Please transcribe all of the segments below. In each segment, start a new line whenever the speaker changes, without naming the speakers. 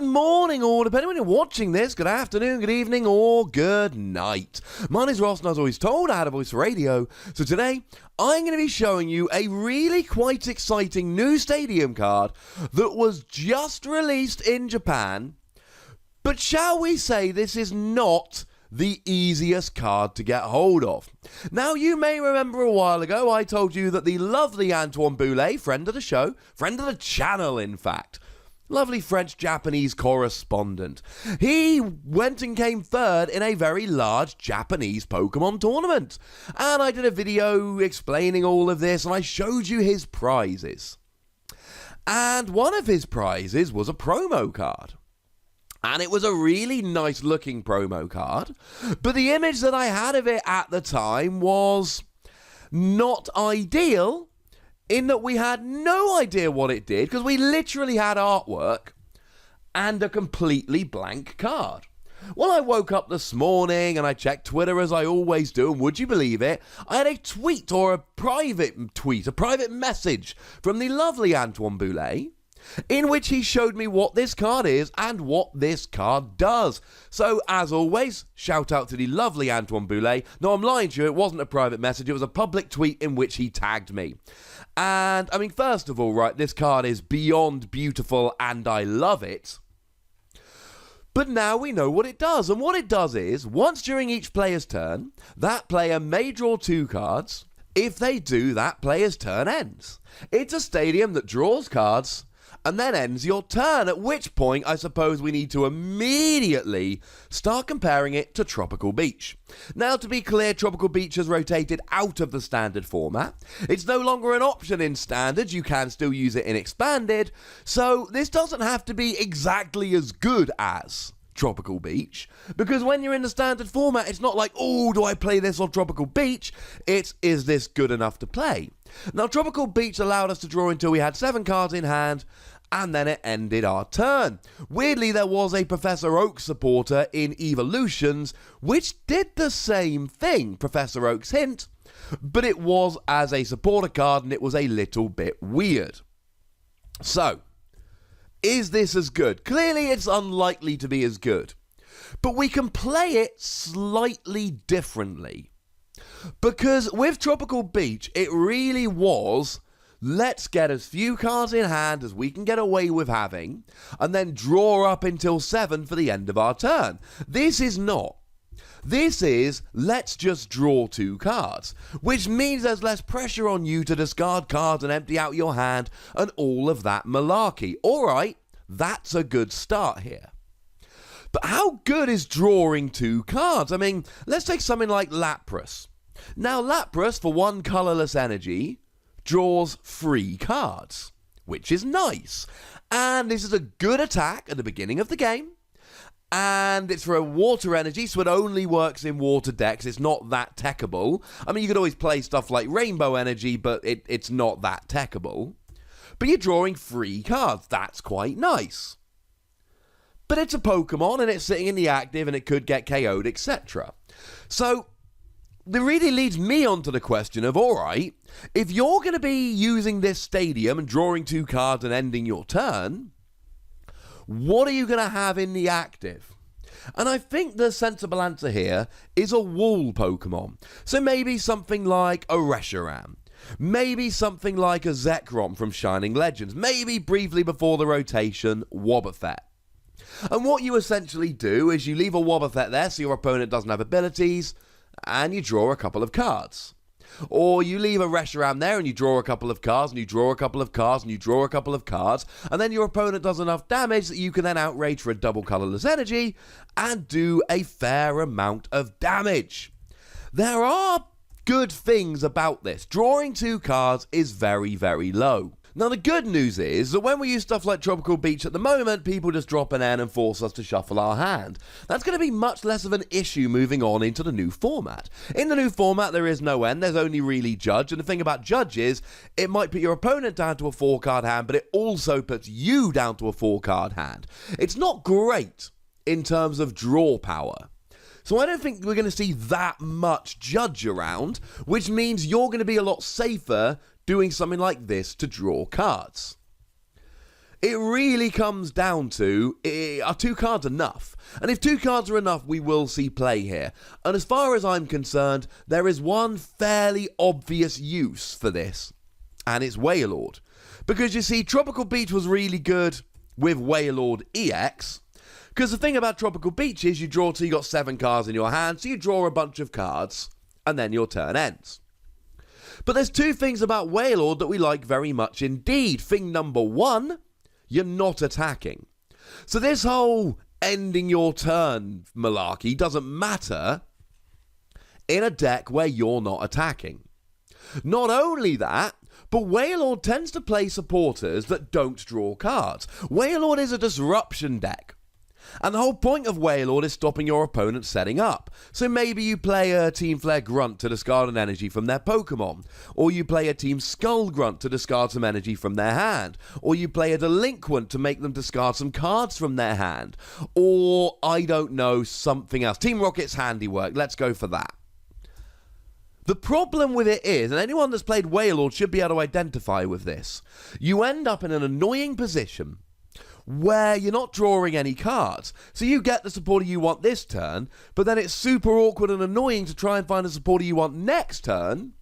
Good morning, or depending when you're watching this, good afternoon, good evening, or good night. My name's Ross, and as always told, I had a voice for radio. So today, I'm going to be showing you a really quite exciting new stadium card that was just released in Japan. But shall we say this is not the easiest card to get hold of. Now, you may remember a while ago I told you that the lovely Antoine Boulay, friend of the show, friend of the channel in fact, lovely French-Japanese correspondent, he went and came third in a very large Japanese Pokemon tournament. And I did a video explaining all of this, and I showed you his prizes. And one of his prizes was a promo card. And it was a really nice looking promo card, but the image that I had of it at the time was not ideal, in that we had no idea what it did, because we literally had artwork and a completely blank card. Well, I woke up this morning and I checked Twitter as I always do, and would you believe it, I had a tweet, or a private message from the lovely Antoine Boulay, in which he showed me what this card is and what this card does. So, as always, shout out to the lovely Antoine Boulay. No, I'm lying to you, it wasn't a private message, it was a public tweet in which he tagged me. And, I mean, first of all, right, this card is beyond beautiful and I love it. But now we know what it does, and what it does is, once during each player's turn, that player may draw 2 cards. If they do, that player's turn ends. It's a stadium that draws cards and then ends your turn, at which point I suppose we need to immediately start comparing it to Tropical Beach. Now, to be clear, Tropical Beach has rotated out of the standard format. It's no longer an option in standard, you can still use it in expanded, so this doesn't have to be exactly as good as Tropical Beach, because when you're in the standard format, it's not like, oh, do I play this on Tropical Beach? It's, is this good enough to play? Now, Tropical Beach allowed us to draw until we had 7 cards in hand, and then it ended our turn. Weirdly, there was a Professor Oak supporter in Evolutions, which did the same thing, Professor Oak's hint, but it was as a supporter card, and it was a little bit weird. So, is this as good? Clearly, it's unlikely to be as good. But we can play it slightly differently. Because with Tropical Beach, it really was, let's get as few cards in hand as we can get away with having, and then draw up until 7 for the end of our turn. This is not. This is, let's just draw 2 cards, which means there's less pressure on you to discard cards and empty out your hand and all of that malarkey. Alright, that's a good start here. But how good is drawing 2 cards? I mean, let's take something like Lapras. Now, Lapras, for 1 colourless energy, draws 3 cards, which is nice. And this is a good attack at the beginning of the game. And it's for a water energy, so it only works in water decks. It's not that techable. I mean, you could always play stuff like Rainbow Energy, but it's not that techable. But you're drawing 3 cards. That's quite nice. But it's a Pokemon, and it's sitting in the active, and it could get KO'd, etc. So, that really leads me on to the question of, alright, if you're going to be using this stadium and drawing 2 cards and ending your turn, what are you going to have in the active? And I think the sensible answer here is a wall Pokemon. So maybe something like a Reshiram. Maybe something like a Zekrom from Shining Legends. Maybe briefly before the rotation, Wobbuffet. And what you essentially do is you leave a Wobbuffet there so your opponent doesn't have abilities, and you draw a couple of cards. Or you leave a Reshiram there and you draw a couple of cards, and you draw a couple of cards, and you draw a couple of cards, and then your opponent does enough damage that you can then outrage for a double colourless energy and do a fair amount of damage. There are good things about this. Drawing 2 cards is very, very low. Now, the good news is that when we use stuff like Tropical Beach at the moment, people just drop an N and force us to shuffle our hand. That's going to be much less of an issue moving on into the new format. In the new format, there is no N, there's only really Judge, and the thing about Judge is, it might put your opponent down to a 4-card hand, but it also puts you down to a 4-card hand. It's not great in terms of draw power. So I don't think we're going to see that much Judge around, which means you're going to be a lot safer doing something like this to draw cards. It really comes down to, are 2 cards enough? And if 2 cards are enough, we will see play here. And as far as I'm concerned, there is one fairly obvious use for this, and it's Wailord. Because you see, Tropical Beach was really good with Wailord EX, because the thing about Tropical Beach is you draw till you got 7 cards in your hand, so you draw a bunch of cards, and then your turn ends. But there's 2 things about Wailord that we like very much indeed. Thing number 1, you're not attacking. So this whole ending your turn malarkey doesn't matter in a deck where you're not attacking. Not only that, but Wailord tends to play supporters that don't draw cards. Wailord is a disruption deck. And the whole point of Wailord is stopping your opponent setting up. So maybe you play a Team Flare Grunt to discard an energy from their Pokemon. Or you play a Team Skull Grunt to discard some energy from their hand. Or you play a Delinquent to make them discard some cards from their hand. Or, I don't know, something else. Team Rocket's handiwork, let's go for that. The problem with it is, and anyone that's played Wailord should be able to identify with this, you end up in an annoying position where you're not drawing any cards. So you get the supporter you want this turn, but then it's super awkward and annoying to try and find a supporter you want next turn,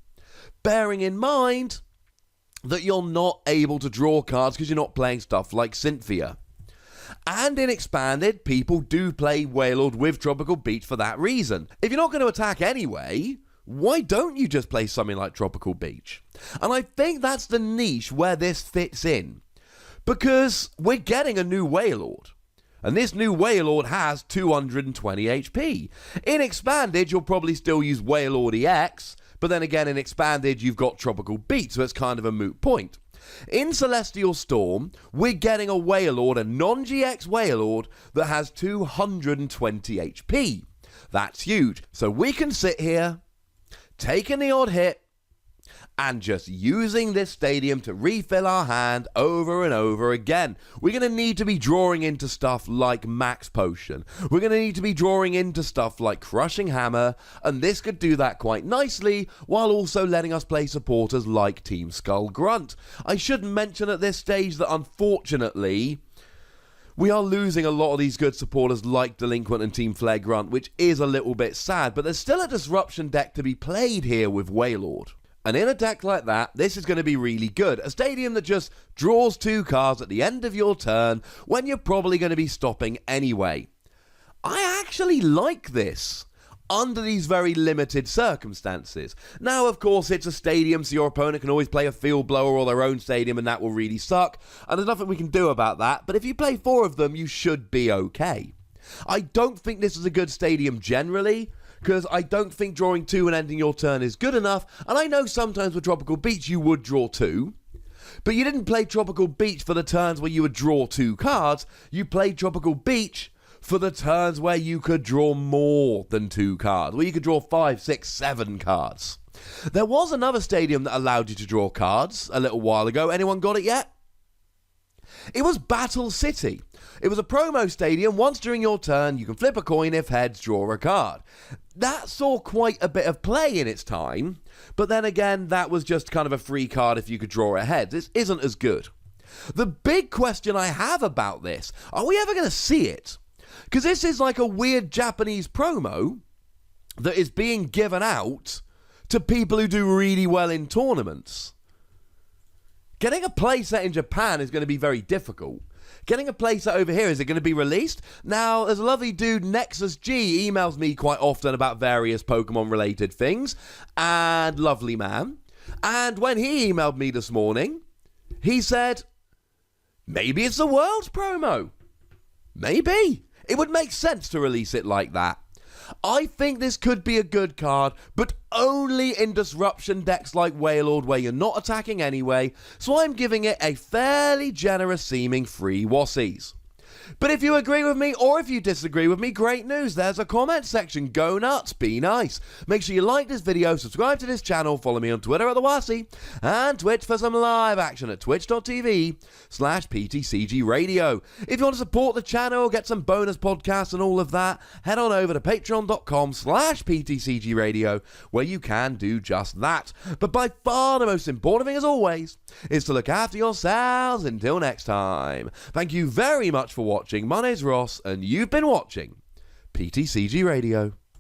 bearing in mind that you're not able to draw cards because you're not playing stuff like Cynthia. And in Expanded, people do play Wailord with Tropical Beach for that reason. If you're not going to attack anyway, why don't you just play something like Tropical Beach? And I think that's the niche where this fits in. Because we're getting a new Wailord. And this new Wailord has 220 HP. In Expanded, you'll probably still use Wailord EX, but then again in Expanded, you've got Tropical Beach, so it's kind of a moot point. In Celestial Storm, we're getting a Wailord, a non-GX Wailord, that has 220 HP. That's huge. So we can sit here, taking the odd hit, and just using this stadium to refill our hand over and over again. We're going to need to be drawing into stuff like Max Potion. We're going to need to be drawing into stuff like Crushing Hammer, and this could do that quite nicely, while also letting us play supporters like Team Skull Grunt. I should mention at this stage that unfortunately, we are losing a lot of these good supporters like Delinquent and Team Flare Grunt, which is a little bit sad, but there's still a disruption deck to be played here with Wailord. And in a deck like that, this is going to be really good. A stadium that just draws 2 cards at the end of your turn when you're probably going to be stopping anyway. I actually like this under these very limited circumstances. Now, of course, it's a stadium, so your opponent can always play a Field Blower or their own stadium, and that will really suck. And there's nothing we can do about that. But if you play 4 of them, you should be okay. I don't think this is a good stadium generally, because I don't think drawing 2 and ending your turn is good enough, and I know sometimes with Tropical Beach you would draw 2, but you didn't play Tropical Beach for the turns where you would draw 2 cards, you played Tropical Beach for the turns where you could draw more than 2 cards, where you could draw 5, 6, 7 cards. There was another stadium that allowed you to draw cards a little while ago. Anyone got it yet? It was Battle City. It was a promo stadium. Once during your turn, you can flip a coin. If heads, draw a card. That saw quite a bit of play in its time, but then again, that was just kind of a free card if you could draw a head. This isn't as good. The big question I have about this, are we ever going to see it? Because this is like a weird Japanese promo that is being given out to people who do really well in tournaments. Getting a playset in Japan is going to be very difficult. Getting a playset over here, is it going to be released? Now, there's a lovely dude, Nexus G, emails me quite often about various Pokemon-related things, and lovely man. And when he emailed me this morning, he said, maybe it's a Worlds promo. Maybe. It would make sense to release it like that. I think this could be a good card, but only in disruption decks like Wailord where you're not attacking anyway, so I'm giving it a fairly generous seeming free Wassies. But if you agree with me or if you disagree with me, great news. There's a comment section. Go nuts. Be nice. Make sure you like this video, subscribe to this channel, follow me on Twitter at the Wasi, and Twitch for some live action at twitch.tv/PTCGRadio. If you want to support the channel, get some bonus podcasts and all of that, head on over to patreon.com/PTCGRadio, where you can do just that. But by far the most important thing, as always, is to look after yourselves. Until next time. Thank you very much for watching. My name's Ross, and you've been watching PTCG Radio.